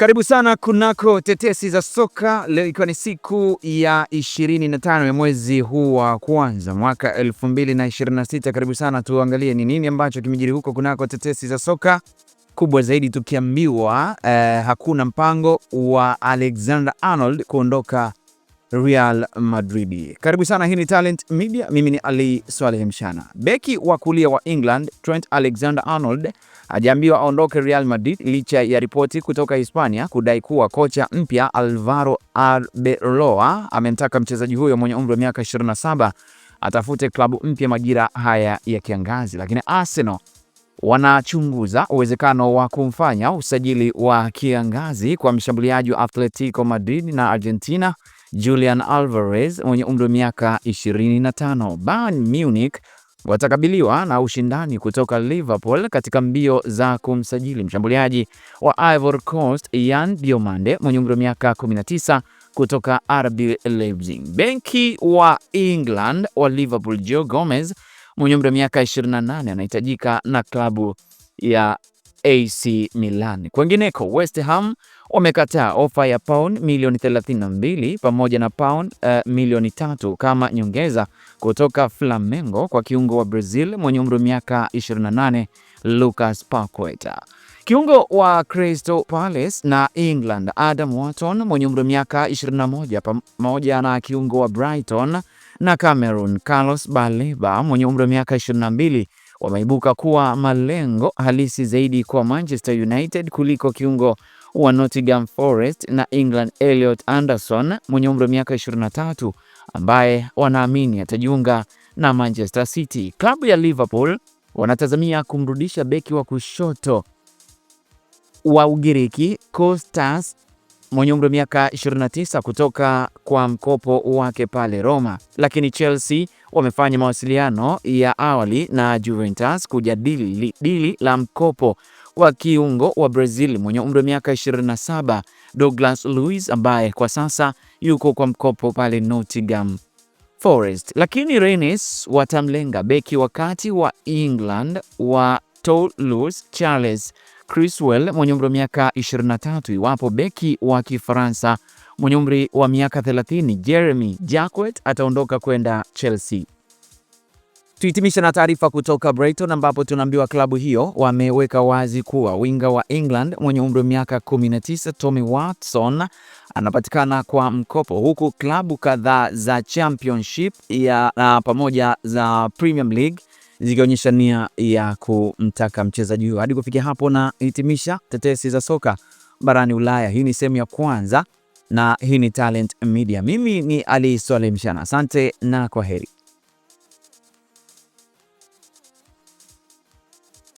Karibu sana kunako tetesi za soka. Leo ikiwa ni siku ya 25 ya mwezi huu wa kwanza mwaka 2026. Karibu sana tuangalie ni nini ambacho kimejiri huko kunako tetesi za soka. Kubwa zaidi tukiambiwa hakuna mpango wa Alexander Arnold kuondoka Real Madrid. Karibu sana, hii ni Talent Media. Mimi ni Ali Swaleh Mshana. Beki wa kulia wa England Trent Alexander-Arnold hajaambiwa aondoke Real Madrid licha ya ripoti kutoka Hispania kudai kuwa kocha mpya Alvaro Arbeloa amemtaka mchezaji huyo mwenye umri wa miaka 27 atafute klabu mpya majira haya ya kiangazi. Lakini Arsenal wanachunguza uwezekano wa kumfanya usajili wa kiangazi kwa mshambuliaji wa Atletico Madrid na Argentina Julian Alvarez mwenye umri wa miaka 25. Bayern Munich watakabiliwa na ushindani kutoka Liverpool katika mbio za kumsajili mshambuliaji wa Ivory Coast Yan Diomande mwenye umri wa miaka 19 kutoka RB Leipzig. Beki wa England wa Liverpool Joe Gomez mwenye umri wa miaka 28 anahitajika na klabu ya AC Milan. Kwingineko, West Ham wamekataa ofa ya pound milioni 32 pamoja na pound milioni 3 kama nyongeza kutoka Flamengo kwa kiungo wa Brazil mwenye umri wa miaka 28 Lucas Paqueta. Kiungo wa Crystal Palace na England Adam Wharton mwenye umri wa miaka 21 pamoja na kiungo wa Brighton na Cameroon Carlos Baleba mwenye umri wa miaka 22 wameibuka kuwa malengo halisi zaidi kwa Manchester United kuliko kiungo wa Nottingham Forest na England Elliot Anderson mwenye umri wa miaka 23 ambaye wanaamini atajiunga na Manchester City. Klabu ya Liverpool wanatazamia kumrudisha beki wa kushoto wa Ugiriki Kostas mwenye umri wa miaka 29 kutoka kwa mkopo wake pale Roma. Lakini Chelsea wamefanya mawasiliano ya awali na Juventus kujadili dili la mkopo wa kiungo wa Brazil mwenye umri wa miaka 27 Douglas Luiz ambaye kwa sasa yuko kwa mkopo pale Nottingham Forest. Lakini Rennes watamlenga beki wakati wa England wa Toulouse Charles Criswell mwenye umri wa miaka 23 iwapo beki wa Kifaransa mwenye umri wa miaka 30 Jeremy Jacquet ataondoka kwenda Chelsea. Tuhitimisha na taarifa kutoka Brighton ambapo tunaambiwa klabu hiyo wameweka wazi kuwa winga wa England mwenye umri wa miaka 19 Tommy Watson anapatikana kwa mkopo, huku klabu kadhaa za Championship na pamoja za Premier League zikionyesha nia ya kumtaka mchezaji huyo. Hadi kufikia hapo na hitimisha tetesi za soka barani Ulaya. Hii ni sehemu ya kwanza na hii ni Talent Media. Mimi ni Ali Swaleh Mshana. Asante na kwaheri.